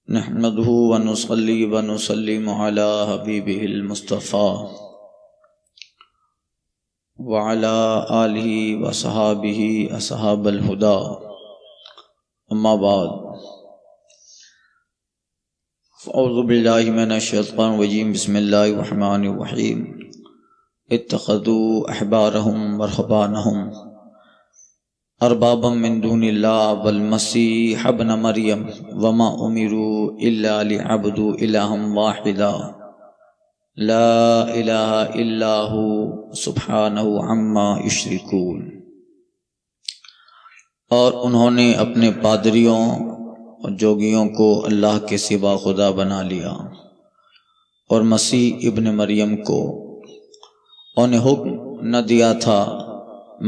نحمده ونصلي ونسلم على حبيبه المصطفى وعلى آله وصحابه أصحاب الهدى أما بعد أعوذ بالله من الشيطان الرجيم بسم الله الرحمن الرحيم اتخذوا أحبارهم ورهبانهم اربابا من دون الله والمسيح ابن مريم وما امروا الا ليعبدوا الها واحدا لا اله الا هو سبحانه عما يشركون۔ اور انہوں نے اپنے پادریوں اور جوگیوں کو اللہ کے سوا خدا بنا لیا، اور مسیح ابن مریم کو انہیں حکم نہ دیا تھا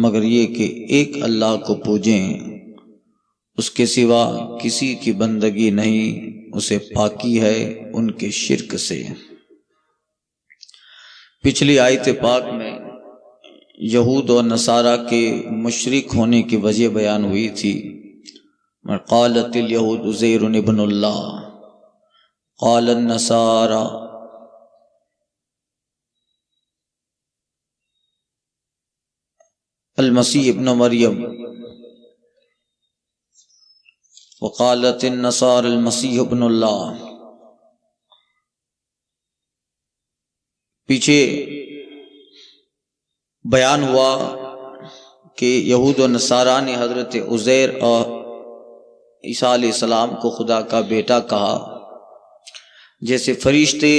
مگر یہ کہ ایک اللہ کو پوجیں، اس کے سوا کسی کی بندگی نہیں، اسے پاکی ہے ان کے شرک سے۔ پچھلی آیت پاک میں یہود اور نصارہ کے مشرک ہونے کی وجہ بیان ہوئی تھی۔ قالت الیہود عزیر ابن اللہ قال النصارى المسیح ابن مریم وقالت النصارى المسیح ابن اللہ۔ پیچھے بیان ہوا کہ یہود و نصارہ نے حضرت عزیر اور عیسیٰ علیہ السلام کو خدا کا بیٹا کہا، جیسے فرشتے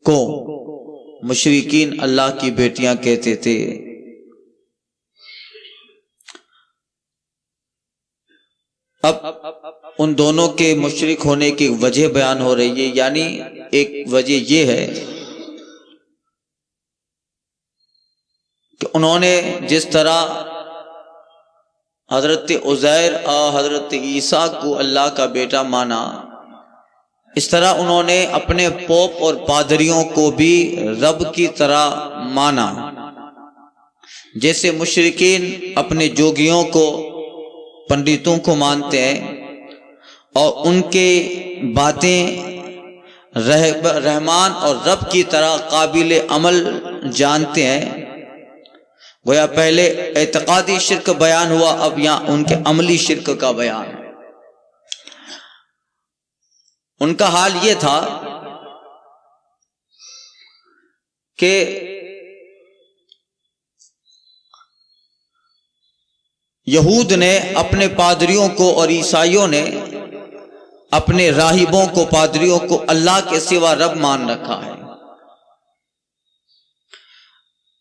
کو مشرکین اللہ کی بیٹیاں کہتے تھے۔ اب ان دونوں کے مشرک ہونے کی وجہ بیان ہو رہی ہے، یعنی ایک وجہ یہ ہے کہ انہوں نے جس طرح حضرت عزیر اور حضرت عیسیٰ کو اللہ کا بیٹا مانا، اس طرح انہوں نے اپنے پوپ اور پادریوں کو بھی رب کی طرح مانا، جیسے مشرکین اپنے جوگیوں کو، پنڈتوں کو مانتے ہیں اور ان کے باتیں رحمان اور رب کی طرح قابل عمل جانتے ہیں۔ گویا پہلے اعتقادی شرک بیان ہوا، اب یہاں ان کے عملی شرک کا بیان۔ ان کا حال یہ تھا کہ یہود نے اپنے پادریوں کو اور عیسائیوں نے اپنے راہبوں کو، پادریوں کو اللہ کے سوا رب مان رکھا ہے۔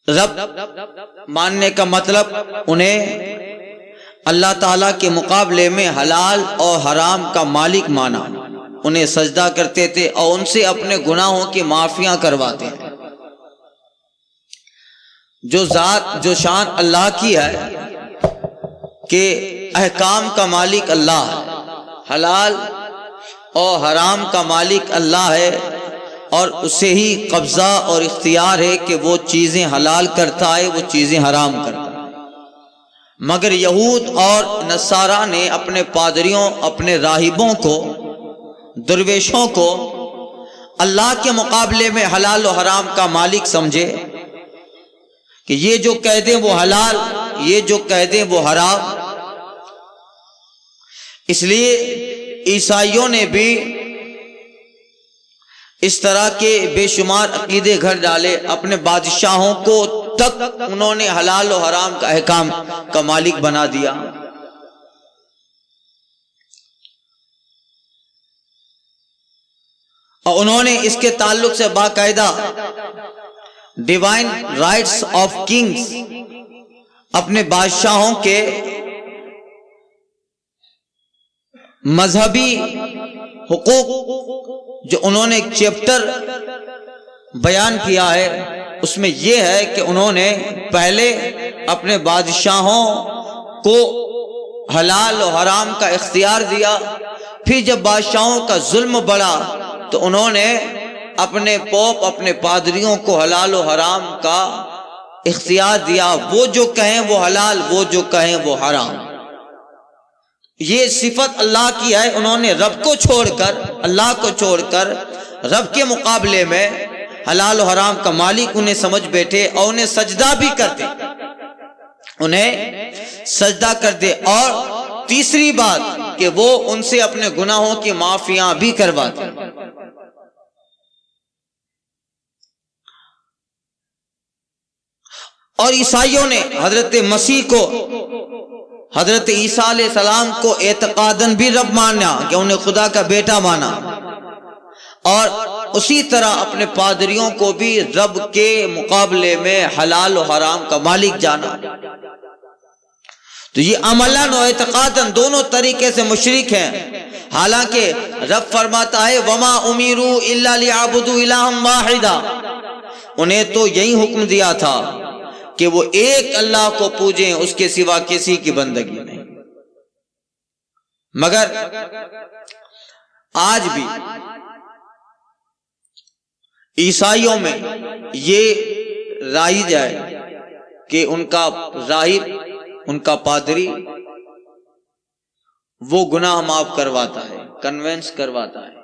رب ماننے کا مطلب انہیں اللہ تعالیٰ کے مقابلے میں حلال اور حرام کا مالک مانا، انہیں سجدہ کرتے تھے اور ان سے اپنے گناہوں کی معافیاں کرواتے ہیں۔ جو ذات، جو شان اللہ کی ہے کہ احکام کا مالک اللہ ہے، حلال اور حرام کا مالک اللہ ہے، اور اسے ہی قبضہ اور اختیار ہے کہ وہ چیزیں حلال کرتا ہے، وہ چیزیں حرام کرتا ہے۔ مگر یہود اور نصارہ نے اپنے پادریوں، اپنے راہبوں کو، درویشوں کو اللہ کے مقابلے میں حلال و حرام کا مالک سمجھے کہ یہ جو کہہ دیں وہ حلال، یہ جو کہہ دیں وہ حرام۔ اس لیے عیسائیوں نے بھی اس طرح کے بے شمار عقیدے گھر ڈالے، اپنے بادشاہوں کو تک انہوں نے حلال و حرام کا احکام کا مالک بنا دیا۔ اور انہوں نے اس کے تعلق سے باقاعدہ ڈیوائن رائٹس آف کنگز، اپنے بادشاہوں کے مذہبی حقوق جو انہوں نے ایک چیپٹر بیان کیا ہے، اس میں یہ ہے کہ انہوں نے پہلے اپنے بادشاہوں کو حلال و حرام کا اختیار دیا، پھر جب بادشاہوں کا ظلم بڑھا تو انہوں نے اپنے پوپ، اپنے پادریوں کو حلال و حرام کا اختیار دیا، وہ جو کہیں وہ حلال، وہ جو کہیں وہ حرام۔ یہ صفت اللہ کی ہے، انہوں نے رب کو چھوڑ کر، اللہ کو چھوڑ کر رب کے مقابلے میں حلال و حرام کا مالک انہیں سمجھ بیٹھے اور انہیں سجدہ بھی کرتے، انہیں سجدہ کرتے۔ اور تیسری بات کہ وہ ان سے اپنے گناہوں کی معافیاں بھی کرواتے۔ اور عیسائیوں نے حضرت مسیح کو، حضرت عیسیٰ علیہ السلام کو اعتقاداً بھی رب مانا کہ انہیں خدا کا بیٹا مانا، اور اسی طرح اپنے پادریوں کو بھی رب کے مقابلے میں حلال و حرام کا مالک جانا۔ تو یہ عملاً و اعتقاداً دونوں طریقے سے مشرک ہیں، حالانکہ رب فرماتا ہے وَمَا أُمِرُوا إِلَّا لِيَعْبُدُوا إِلَٰهًا وَاحِدًا، انہیں تو یہی حکم دیا تھا کہ وہ ایک اللہ کو پوجیں، اس کے سوا کسی کی بندگی نہیں۔ مگر آج بھی عیسائیوں میں یہ رائج ہے کہ ان کا راہب، ان کا پادری وہ گناہ معاف کرواتا ہے، کنونس کرواتا ہے،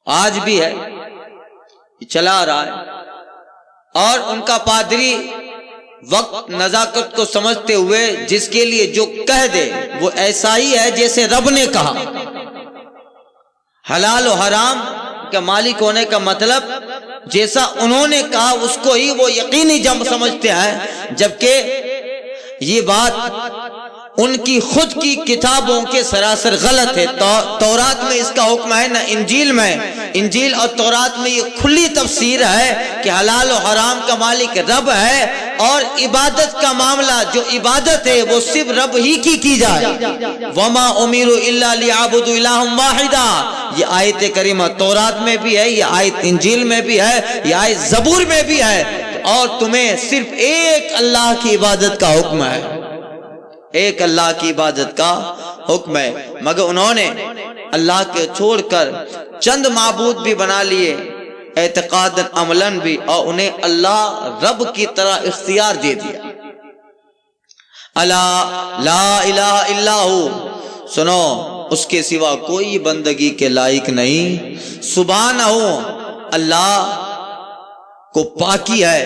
آج بھی ہے، یہ چلا آ رہا ہے۔ اور ان کا پادری وقت نزاکت کو سمجھتے ہوئے جس کے لیے جو کہہ دے وہ ایسا ہی ہے جیسے رب نے کہا۔ حلال و حرام کا مالک ہونے کا مطلب جیسا انہوں نے کہا اس کو ہی وہ یقینی سمجھتے ہیں، جبکہ یہ بات ان کی خود کی کتابوں کے سراسر غلط ہے۔ تورات میں اس کا حکم ہے، نہ انجیل میں۔ انجیل اور تورات میں یہ کھلی تفسیر ہے کہ حلال و حرام کا مالک رب ہے، اور عبادت کا معاملہ جو عبادت ہے وہ صرف رب ہی کی جائے۔ وَمَا أُمِرُوا إِلَّا لِيَعْبُدُوا إِلَٰهًا وَاحِدًا، یہ آیت کریمہ تورات میں بھی ہے، یہ آیت انجیل میں بھی ہے، یہ آیت زبور میں بھی ہے، اور تمہیں صرف ایک اللہ کی عبادت کا حکم ہے، ایک اللہ کی عبادت کا حکم ہے۔ مگر انہوں نے اللہ کے چھوڑ کر چند معبود بھی بنا لیے، اعتقاداً عملاً بھی، اور انہیں اللہ رب کی طرح اختیار دے دیا۔ الا لا الہ الا ہو، سنو اس کے سوا کوئی بندگی کے لائق نہیں۔ سبحانہ اللہ کو پاکی ہے،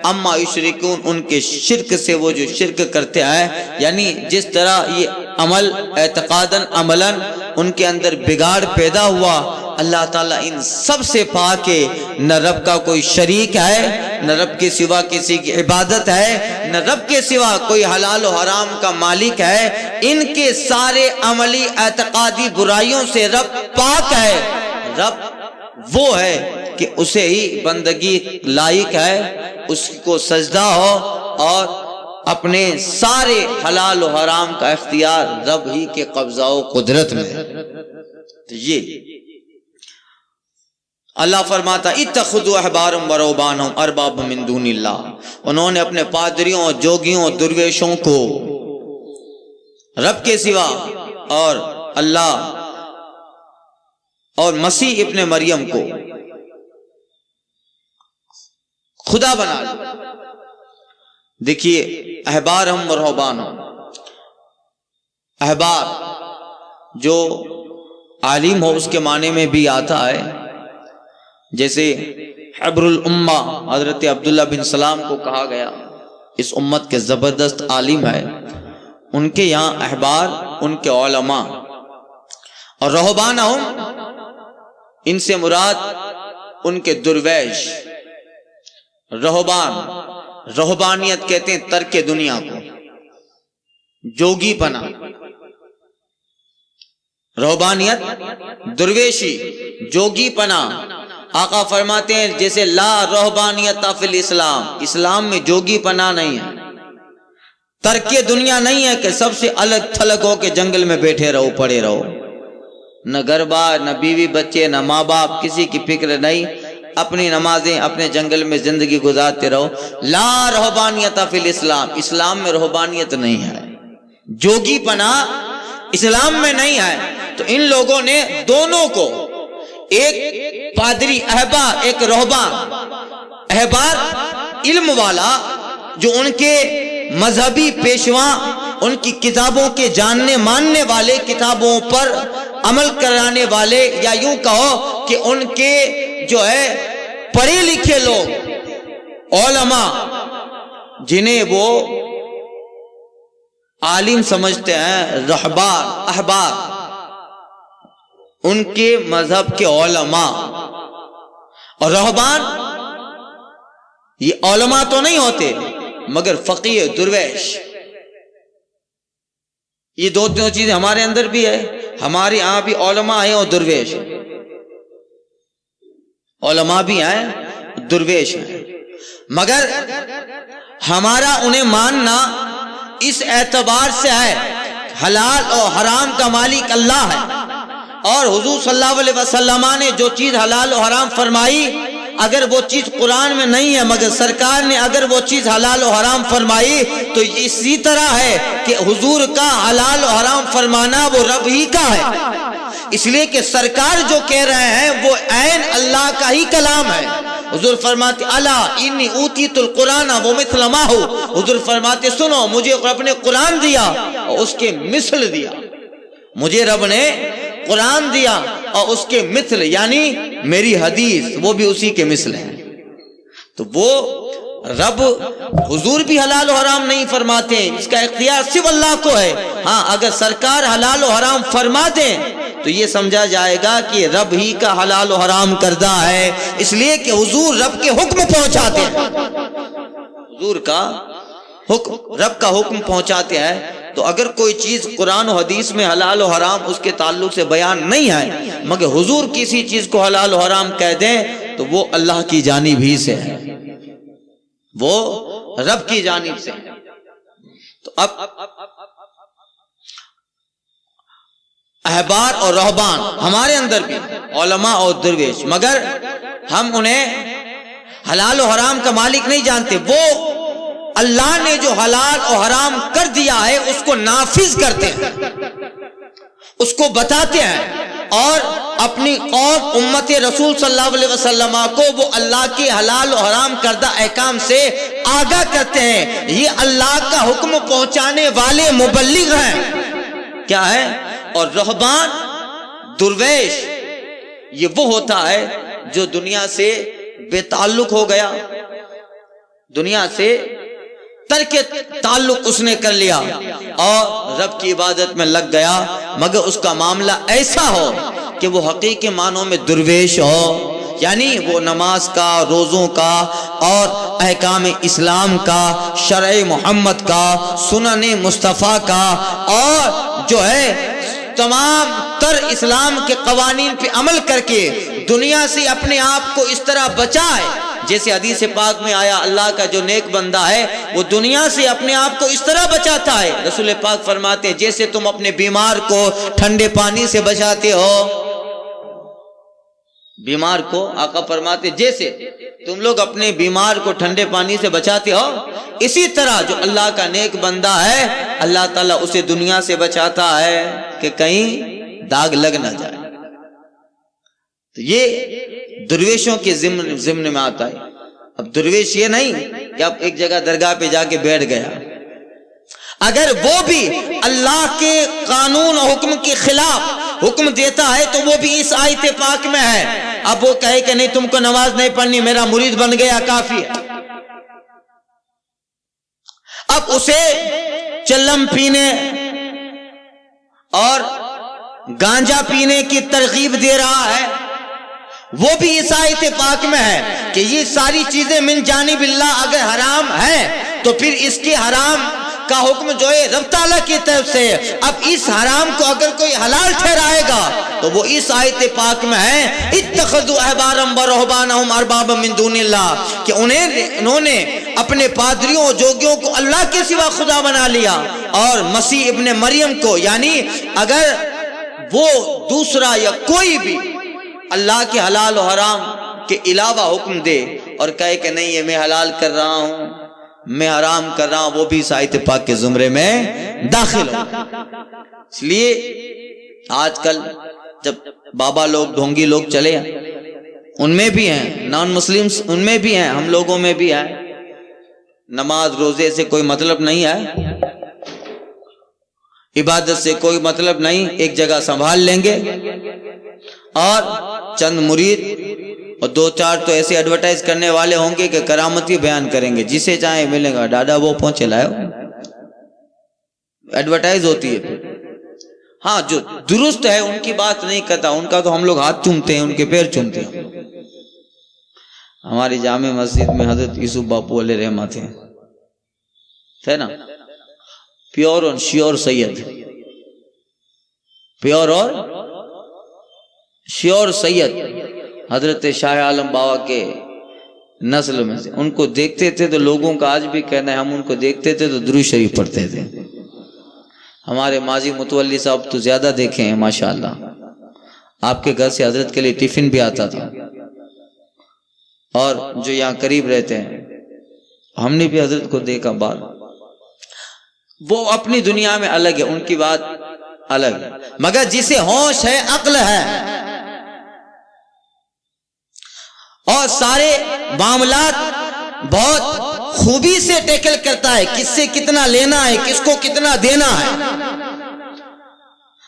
اما یشرکون ان کے شرک سے، وہ جو شرک کرتے ہیں، یعنی جس طرح یہ عمل اعتقاداً عملاً ان کے اندر بگاڑ پیدا ہوا، اللہ تعالیٰ ان سب سے پاک ہے۔ نہ رب کا کوئی شریک ہے، نہ رب کے سوا کسی کی عبادت ہے، نہ رب کے سوا کوئی حلال و حرام کا مالک ہے۔ ان کے سارے عملی اعتقادی برائیوں سے رب پاک ہے۔ رب وہ ہے کہ اسے ہی بندگی لائق ہے، اس کو سجدہ ہو، اور اپنے سارے حلال و حرام کا اختیار رب ہی کے قبضہ و قدرت میں۔ تو یہ اللہ فرماتا اتخذوا احبارهم ورهبانهم اربابا من دون اللہ، انہوں نے اپنے پادریوں، جوگیوں، درویشوں کو رب کے سوا اور اللہ اور مسیح ابن مریم کو خدا بنا لیا۔ دیکھیے احبارهم ورهبانهم، احبار جو عالم ہو اس کے معنی میں بھی آتا ہے، جیسے حبر الامہ حضرت عبداللہ بن سلام کو کہا گیا، اس امت کے زبردست عالم ہے، ان کے یہاں احبار ان کے علماء، اور رہبانہم ان سے مراد ان کے درویش۔ رہبان، رہبانیت کہتے ہیں ترک دنیا کو، جوگی پنا، رہبانیت درویشی، جوگی پنا۔ آقا فرماتے ہیں جیسے لا رہبانیت فی الاسلام، اسلام میں جوگی پنا نہیں ہے، ترک دنیا نہیں ہے کہ سب سے الگ تھلگ ہو کے جنگل میں بیٹھے رہو، پڑے رہو، نہ گھر بار، نہ بیوی بچے، نہ ماں باپ، کسی کی فکر نہیں، اپنی نمازیں اپنے جنگل میں زندگی گزارتے رہو۔ لا رہبانیت فی الاسلام، اسلام میں رہبانیت نہیں ہے، جوگی پنا اسلام میں نہیں ہے۔ تو ان لوگوں نے دونوں کو، ایک پادری احبار، ایک رہبان۔ احبار علم والا جو ان کے مذہبی پیشواں ان کی کتابوں کے جاننے ماننے والے، کتابوں پر عمل کرانے والے، یا یوں کہو کہ ان کے جو ہے پڑھے لکھے لوگ، علماء جنہیں وہ عالم سمجھتے ہیں، رہبان، احبار، ان کے مذہب کے علماء اور رہبان، یہ علماء تو نہیں ہوتے مگر فقیہ، درویش، یہ دو چیزیں ہمارے اندر بھی ہے، ہمارے یہاں بھی علماء ہیں اور درویش ہیں، علماء بھی ہیں، درویش ہیں، مگر ہمارا انہیں ماننا اس اعتبار سے ہے حلال اور حرام کا مالک اللہ ہے، اور حضور صلی اللہ علیہ وسلم نے جو چیز حلال و حرام فرمائی، اگر وہ چیز قرآن میں نہیں ہے مگر سرکار نے اگر وہ چیز حلال و حرام فرمائی تو اسی طرح ہے کہ حضور کا حلال و حرام فرمانا وہ رب ہی کا ہے، اس لیے کہ سرکار جو کہہ رہے ہیں وہ عین اللہ کا ہی کلام ہے۔ حضور فرماتے الا انی اوتیت القرآن ومثل معہ، حضور فرماتے سنو مجھے رب نے قرآن دیا اور اس کے مثل دیا، مجھے رب نے قرآن دیا اور اس کے مثل یعنی میری حدیث وہ بھی اسی کے مثل ہے۔ تو وہ رب حضور بھی حلال و حرام نہیں فرماتے ہیں، اس کا اختیار صرف اللہ کو ہے، ہاں اگر سرکار حلال و حرام فرما دیں تو یہ سمجھا جائے گا کہ رب ہی کا حلال و حرام کردہ ہے، اس لیے کہ حضور رب کے حکم پہنچاتے ہیں، حضور کا حکم، رب کا حکم پہنچاتے ہیں۔ تو اگر کوئی چیز قرآن و حدیث میں حلال و حرام اس کے تعلق سے بیان نہیں ہے مگر حضور کسی چیز کو حلال و حرام کہہ دیں تو وہ اللہ کی جانب ہی سے ہے، وہ رب کی جانب سے ہے۔ تو اب احبار اور رہبان ہمارے اندر بھی علماء اور درویش، مگر ہم انہیں حلال و حرام کا مالک نہیں جانتے، وہ اللہ نے جو حلال اور حرام کر دیا ہے اس کو نافذ کرتے ہیں، اس کو بتاتے ہیں، اور اپنی قوم امت رسول صلی اللہ علیہ وسلم کو وہ اللہ کے حلال و حرام کردہ احکام سے آگاہ کرتے ہیں۔ یہ اللہ کا حکم پہنچانے والے مبلغ ہیں، کیا ہے؟ اور رہبان، درویش، یہ وہ ہوتا ہے جو دنیا سے بے تعلق ہو گیا، دنیا سے ترک تعلق اس نے کر لیا اور رب کی عبادت میں لگ گیا، مگر اس کا معاملہ ایسا ہو کہ وہ حقیقی معنوں میں درویش ہو، یعنی وہ نماز کا، روزوں کا اور احکام اسلام کا، شرع محمد کا، سنن مصطفیٰ کا، اور جو ہے تمام تر اسلام کے قوانین پہ عمل کر کے دنیا سے اپنے آپ کو اس طرح بچائے، جیسے حدیث پاک میں آیا اللہ کا جو نیک بندہ ہے وہ دنیا سے اپنے آپ کو اس طرح بچاتا ہے، رسول پاک فرماتے ہیں جیسے تم اپنے بیمار کو ٹھنڈے پانی سے بچاتے ہو، بیمار کو آقا فرماتے جیسے تم لوگ اپنے بیمار کو ٹھنڈے پانی سے بچاتے ہو، اسی طرح جو اللہ کا نیک بندہ ہے اللہ تعالیٰ اسے دنیا سے بچاتا ہے کہ کہیں داغ لگ نہ جائے۔ تو یہ درویشوں کے ضمن میں آتا ہے۔ اب درویش یہ نہیں کہ اب ایک جگہ درگاہ پہ جا کے بیٹھ گیا، اگر وہ بھی اللہ کے قانون اور حکم کے خلاف حکم دیتا ہے تو وہ بھی اس آیت پاک میں ہے۔ اب وہ کہے کہ نہیں تم کو نماز نہیں پڑھنی، میرا مرید بن گیا کافی ہے، اب اسے چلم پینے اور گانجا پینے کی ترغیب دے رہا ہے، وہ بھی اس آیت پاک میں ہے کہ یہ ساری چیزیں من جانب اللہ اگر حرام ہے تو پھر اس کے حرام کا حکم جو ہے رب تعالیٰ کی طرف سے، اب اس حرام کو اگر کوئی حلال ٹھہرائے گا تو وہ اس آیت پاک میں ہے اتخذوا احبارهم ورهبانهم اربابا من دون اللہ، کہ انہوں نے اپنے پادریوں اور جوگیوں کو اللہ کے سوا خدا بنا لیا، اور مسیح ابن مریم کو، یعنی اگر وہ دوسرا یا کوئی بھی اللہ کے حلال و حرام کے علاوہ حکم دے اور کہے کہ نہیں یہ میں حلال کر رہا ہوں میں حرام کر رہا ہوں، وہ بھی اس آیت پاک کے زمرے میں داخل ہو۔ اس لیے آج کل جب بابا لوگ ڈھونگی لوگ چلے ان میں بھی ہیں، نان مسلمز ان میں بھی ہیں، ہم لوگوں میں بھی ہیں، نماز روزے سے کوئی مطلب نہیں ہے، عبادت سے کوئی مطلب نہیں، ایک جگہ سنبھال لیں گے اور چند مرید اور دو چار تو ایسے ایڈورٹائز کرنے والے ہوں گے کہ کرامتی بیان کریں گے، جسے چاہے ملے گا ڈاڈا وہ پہنچے لائے، ایڈورٹائز ہوتی ہے۔ ہاں جو درست ہے ان کی بات نہیں کرتا، ان کا تو ہم لوگ ہاتھ چومتے ہیں، ان کے پیر چومتے ہیں۔ ہماری جامع مسجد میں حضرت یوسف باپو علیہ رحمت تھے نا، پیور اور شیور سید، پیور اور شیور سید حضرت شاہ عالم بابا کے نسل میں سے۔ ان کو دیکھتے تھے تو لوگوں کا آج بھی کہنا ہے، ہم ان کو دیکھتے تھے تو درود شریف پڑھتے تھے۔ ہمارے ماضی متولی صاحب تو زیادہ دیکھے ہیں ماشاءاللہ، آپ کے گھر سے حضرت کے لیے ٹفن بھی آتا تھا، اور جو یہاں قریب رہتے ہیں ہم نے بھی حضرت کو دیکھا بار، وہ اپنی دنیا میں الگ ہے، ان کی بات الگ ہے، مگر جسے ہوش ہے عقل ہے اور سارے معاملات بہت خوبی سے ٹیکل کرتا ہے، کس سے کتنا لینا ہے، کس کو کتنا دینا ہے،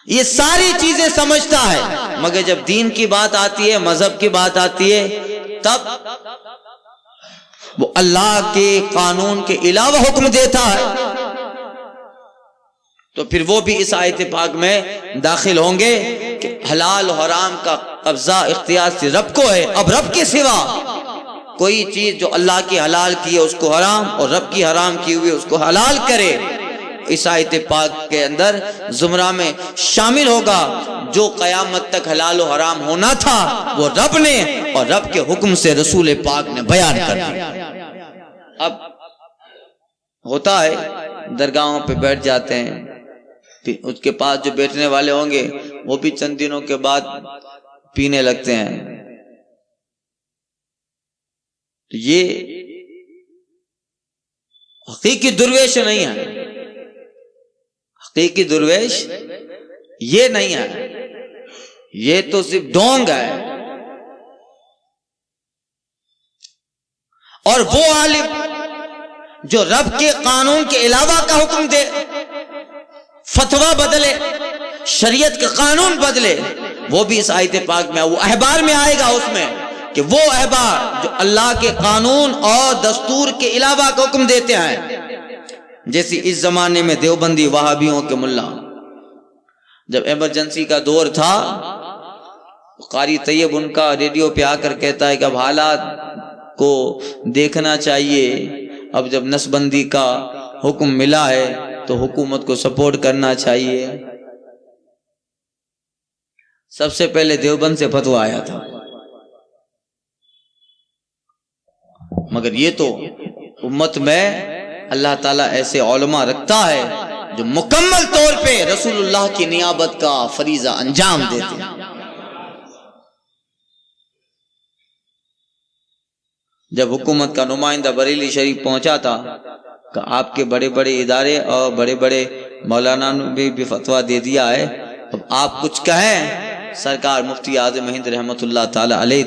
یہ ساری چیزیں سمجھتا ہے، مگر جب دین کی بات آتی ہے، مذہب کی بات آتی ہے، تب وہ اللہ کے قانون کے علاوہ حکم دیتا ہے، تو پھر وہ بھی اس آیت پاک میں داخل ہوں گے کہ حلال و حرام کا قبضہ اختیار سے رب کو ہے، اب رب کے سوا کوئی چیز جو اللہ کی حلال کی ہے اس کو حرام، اور رب کی حرام کی ہوئی اس کو حلال کرے۔ اس آیت پاک کے اندر زمرہ میں شامل ہوگا جو قیامت تک حلال و حرام ہونا تھا وہ رب نے اور رب کے حکم سے رسول پاک نے بیان کر دیا۔ اب ہوتا ہے درگاہوں پہ بیٹھ جاتے ہیں، اس کے پاس جو بیٹھنے والے ہوں گے وہ بھی چند دنوں کے بعد پینے لگتے ہیں، تو یہ حقیقی درویش نہیں ہے، حقیقی درویش یہ نہیں ہے، یہ تو صرف ڈونگ ہے۔ اور وہ عالم جو رب کے قانون کے علاوہ کا حکم دے، فتویٰ بدلے، شریعت کا قانون بدلے، وہ بھی اس آیت پاک میں، وہ احبار میں آئے گا اس میں، کہ وہ احبار جو اللہ کے قانون اور دستور کے علاوہ کا حکم دیتے ہیں، جیسے اس زمانے میں دیوبندی وہابیوں کے ملا، جب ایمرجنسی کا دور تھا، قاری طیب ان کا ریڈیو پہ آ کر کہتا ہے کہ اب حالات کو دیکھنا چاہیے، اب جب نسبندی کا حکم ملا ہے تو حکومت کو سپورٹ کرنا چاہیے۔ سب سے پہلے دیوبند سے فتویٰ آیا تھا، مگر یہ تو امت میں اللہ تعالیٰ ایسے علماء رکھتا ہے جو مکمل طور پہ رسول اللہ کی نیابت کا فریضہ انجام دیتے ہیں۔ جب حکومت کا نمائندہ بریلی شریف پہنچا تھا کہ آپ کے بڑے بڑے ادارے اور بڑے بڑے مولانا نے بھی فتویٰ دے دیا ہے، اب آپ کچھ کہیں۔ سرکار مفتی اعظم ہند رحمت اللہ تعالی علیہ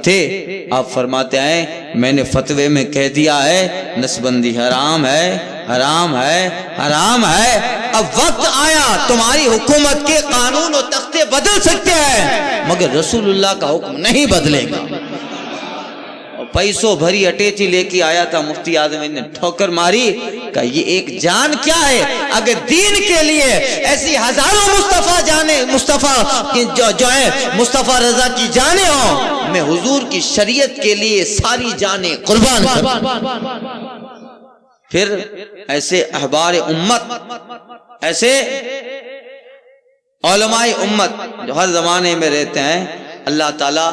تھے، آپ فرماتے ہیں میں نے فتوے میں کہہ دیا ہے نسبندی حرام ہے، حرام ہے، حرام ہے، اب وقت آیا تمہاری حکومت کے قانون و تختے بدل سکتے ہیں مگر رسول اللہ کا حکم نہیں بدلے گا۔ پیسوں بھری اٹیچی لے کے آیا تھا مفتی اعظم نے ٹھوکر ماری کہ یہ ایک جان کیا ہے، اگر دین کے لیے ایسی ہزاروں مصطفیٰ جو ہے مصطفیٰ رضا کی جانیں ہوں، میں حضور کی شریعت کے لیے ساری جانیں قربان کروں۔ پھر ایسے احبار امت، ایسے علماء امت جو ہر زمانے میں رہتے ہیں، اللہ تعالیٰ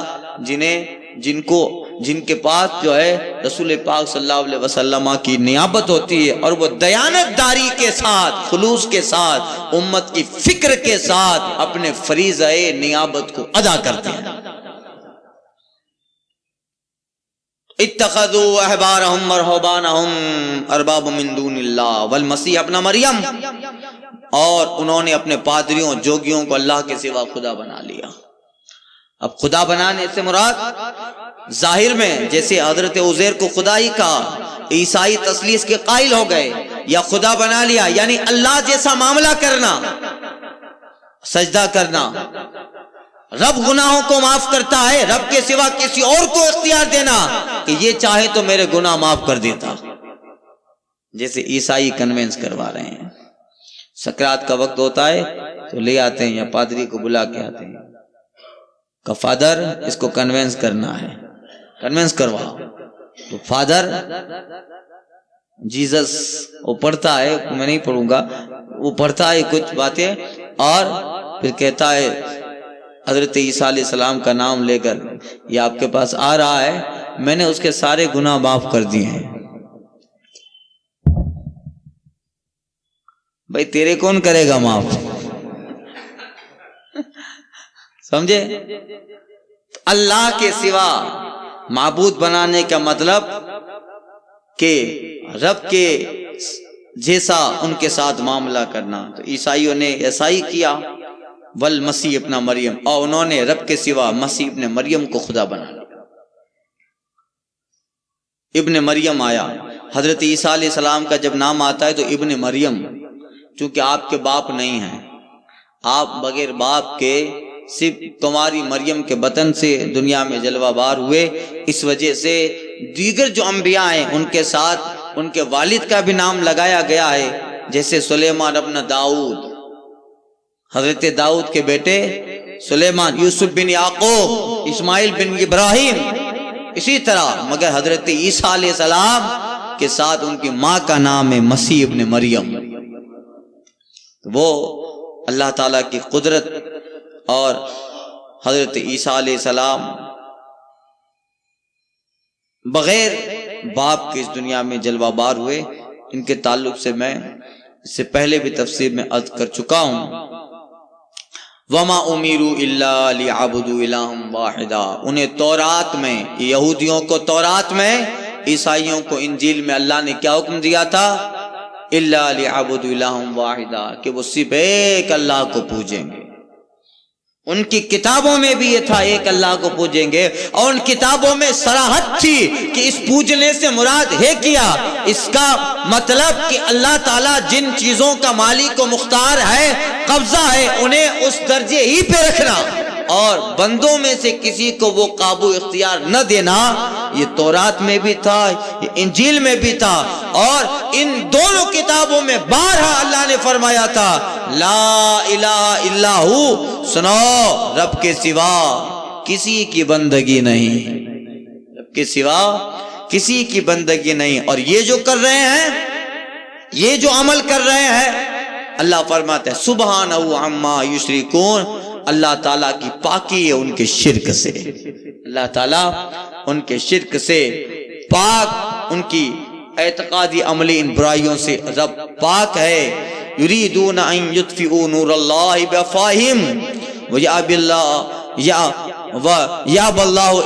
جن کے پاس جو ہے رسول پاک صلی اللہ علیہ وسلم کی نیابت ہوتی ہے اور وہ دیانت داری کے ساتھ، خلوص کے ساتھ، امت کی فکر کے ساتھ اپنے فریضہ نیابت کو ادا کرتے ہیں۔ اتخذوا احبارهم ورهبانهم اربابا من دون اللہ والمسیح ابن مریم، اور انہوں نے اپنے پادریوں جوگیوں کو اللہ کے سوا خدا بنا لیا۔ اب خدا بنانے سے مراد ظاہر میں جیسے حضرت عزیر کو خدائی کا، عیسائی تثلیث کے قائل ہو گئے، یا خدا بنا لیا، یعنی اللہ جیسا معاملہ کرنا، سجدہ کرنا۔ رب گناہوں کو معاف کرتا ہے، رب کے سوا کسی اور کو اختیار دینا کہ یہ چاہے تو میرے گناہ معاف کر دیتا، جیسے عیسائی کنونس کروا رہے ہیں۔ سکرات کا وقت ہوتا ہے تو لے آتے ہیں یا پادری کو بلا کے آتے ہیں کہ فادر اس کو کنونس کرنا ہے، کنونس کرواؤ۔ تو فادر جیزس وہ پڑھتا ہے، میں نہیں پڑھوں گا، وہ پڑھتا ہے کچھ باتیں اور پھر کہتا ہے حضرت عیسیٰ علیہ السلام کا نام لے کر یہ آپ کے پاس آ رہا ہے، میں نے اس کے سارے گناہ معاف کر دیے ہیں۔ بھائی تیرے کون کرے گا معاف؟ سمجھے؟ اللہ کے سوا معبود بنانے کا مطلب کہ رب کے جیسا ان کے ساتھ معاملہ کرنا۔ تو عیسائیوں نے ایسا ہی کیا، والمسیح ابن مریم، اور انہوں نے رب کے سوا مسیح ابن مریم کو خدا بنا لیا۔ ابن مریم آیا، حضرت عیسیٰ علیہ السلام کا جب نام آتا ہے تو ابن مریم، چونکہ آپ کے باپ نہیں ہیں، آپ بغیر باپ کے صرف تمہاری مریم کے بطن سے دنیا میں جلوہ بار ہوئے، اس وجہ سے دیگر جو انبیاء ہیں ان کے ساتھ ان کے والد کا بھی نام لگایا گیا ہے، جیسے سلیمان ابن داؤد، حضرت داؤد کے بیٹے سلیمان، یوسف بن یعقوب، اسماعیل بن ابراہیم، اسی طرح مگر حضرت عیسیٰ علیہ السلام کے ساتھ ان کی ماں کا نام ہے مسیح ابن مریم۔ وہ اللہ تعالیٰ کی قدرت اور حضرت عیسیٰ علیہ السلام بغیر باپ کے اس دنیا میں جلوہ بار ہوئے۔ ان کے تعلق سے میں اس سے پہلے بھی تفسیر میں عرض کر چکا ہوں، وَمَا أُمِرُوا إِلَّا لِيَعْبُدُوا إِلَٰهًا وَاحِدًا۔ انہیں تورات میں، یہودیوں کو تورات میں، عیسائیوں کو انجیل میں اللہ نے کیا حکم دیا تھا؟ إِلَّا لِيَعْبُدُوا إِلَٰهًا وَاحِدًا، کہ وہ صرف ایک اللہ کو پوجیں گے۔ ان کی کتابوں میں بھی یہ تھا ایک اللہ کو پوجیں گے، اور ان کتابوں میں صراحت تھی کہ اس پوجنے سے مراد ہے کیا، اس کا مطلب کہ اللہ تعالیٰ جن چیزوں کا مالک و مختار ہے، قبضہ ہے، انہیں اس درجے ہی پہ رکھنا، اور بندوں میں سے کسی کو وہ قابو اختیار نہ دینا۔ یہ تورات میں بھی تھا، یہ انجیل میں بھی تھا، اور ان دونوں کتابوں میں بارہا اللہ نے فرمایا تھا لا الہ الا ہو، سنو رب کے سوا کسی کی بندگی نہیں، رب کے سوا کسی کی بندگی نہیں۔ اور یہ جو کر رہے ہیں، یہ جو عمل کر رہے ہیں، اللہ فرماتا ہے سبحانہ عما یشرکون، اللہ تعالیٰ کی پاکی ہے ان کے شرک سے، اللہ تعالیٰ ان کے شرک سے پاک، ان کی اعتقادی عملی ان برائیوں سے رب پاک ہے۔ یریدون ان یطفئوا نور اللہ بافواہہم ویأبی اللہ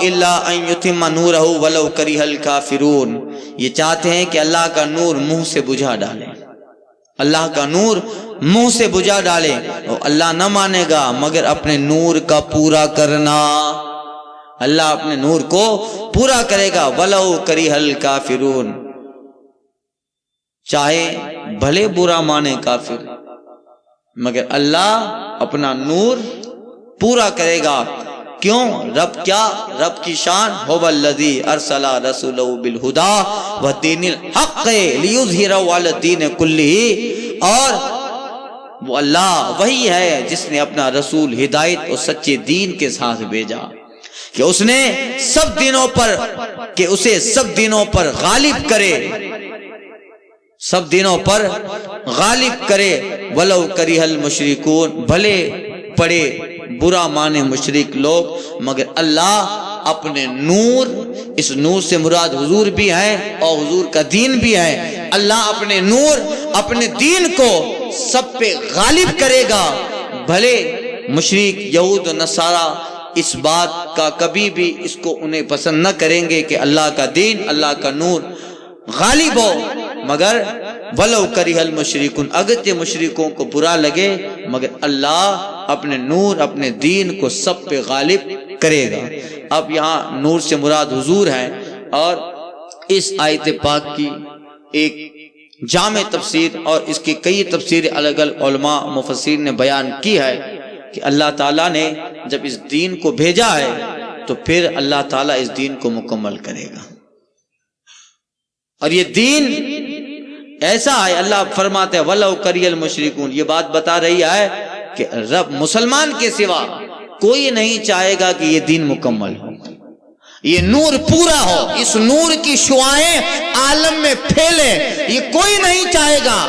الا ان یتم نورہ ولو کرہ الکافرون۔ یہ چاہتے ہیں کہ اللہ کا نور منہ سے بجھا ڈالے، اللہ کا نور منہ سے بجھا ڈالے، اور اللہ نہ مانے گا مگر اپنے نور کا پورا کرنا، اللہ اپنے نور کو پورا کرے گا، ولو کرہ الکافرون، چاہے بھلے برا مانے کافر، مگر اللہ اپنا نور پورا کرے گا۔ کیوں؟ رب کیا؟ رب کی شان هو الذی ارسل رسولہ بالہدی ودین الحق لیظہرہ علی الدین کلہ، اور وہ اللہ وہی ہے جس نے اپنا رسول ہدایت اور سچے دین کے ساتھ بھیجا، کہ اس نے سب دینوں پر، کہ اسے سب دینوں پر غالب کرے، سب دینوں پر غالب کرے، ولو کرہ المشرکون، بھلے پڑے برا مانے مشرک لوگ، مگر اللہ اپنے نور، اس نور سے مراد حضور بھی ہے اور حضور کا دین بھی ہے، اللہ اپنے نور، اپنے دین کو سب پہ غالب کرے گا، بھلے مشرک یہود و نصارہ اس بات کا کبھی بھی اس کو انہیں پسند نہ کریں گے کہ اللہ کا دین، اللہ کا نور غالب ہو، مگر ولو کرہ المشرکون، اگرچہ مشرکوں کو برا لگے مگر اللہ اپنے نور، اپنے دین کو سب پہ غالب کرے گا۔ اب یہاں نور سے مراد حضور ہے، اور اس آیت پاک کی ایک جامع تفسیر اور اس کی کئی تفسیر الگ الگ علماء مفسرین نے بیان کی ہے کہ اللہ تعالیٰ نے جب اس دین کو بھیجا ہے تو پھر اللہ تعالیٰ اس دین کو مکمل کرے گا. اور یہ دین ایسا ہے، اللہ فرماتے ہیں وَلَوْ كَرِهَ الْمُشْرِكُونَ، یہ بات بتا رہی ہے کہ رب مسلمان کے سوا کوئی نہیں چاہے گا کہ یہ دین مکمل ہو، یہ نور پورا ہو، اس نور کی شعاعیں عالم میں پھیلے، یہ کوئی نہیں چاہے گا.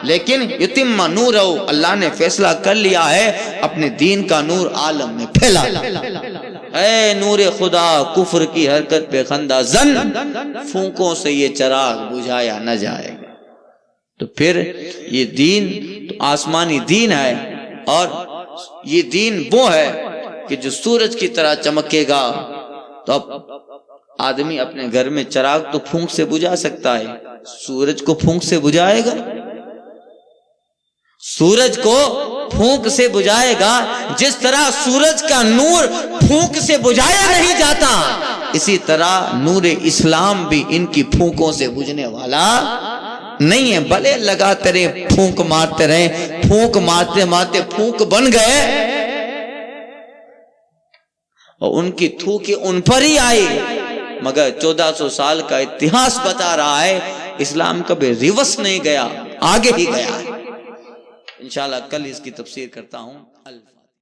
لیکن یتم نور ہو، اللہ نے فیصلہ کر لیا ہے اپنے دین کا نور عالم میں پھیلا. اے نور خدا کفر کی حرکت پہ خندہ زن، پھونکوں سے یہ چراغ بجھایا نہ جائے گا. تو پھر یہ دین تو آسمانی دین ہے، اور یہ دین وہ ہے کہ جو سورج کی طرح چمکے گا. تو اب آدمی اپنے گھر میں چراغ تو پھونک سے بجھا سکتا ہے، سورج کو پھونک سے بجھائے گا؟ سورج کو پھونک سے بجھائے گا. جس طرح سورج کا نور پھونک سے بجھایا نہیں جاتا، اسی طرح نور اسلام بھی ان کی پھونکوں سے بجھنے والا نہیں ہے. بھلے لگاتے رہے، پھونک مارتے رہے، پھونک مارتے مارتے پھونک بن گئے، اور ان کی تھوکی ان پر ہی آئی. مگر 1400 سال کا اتہاس بتا رہا ہے اسلام کبھی ریورس نہیں گیا، آگے ہی گیا. انشاءاللہ کل اس کی تفسیر کرتا ہوں.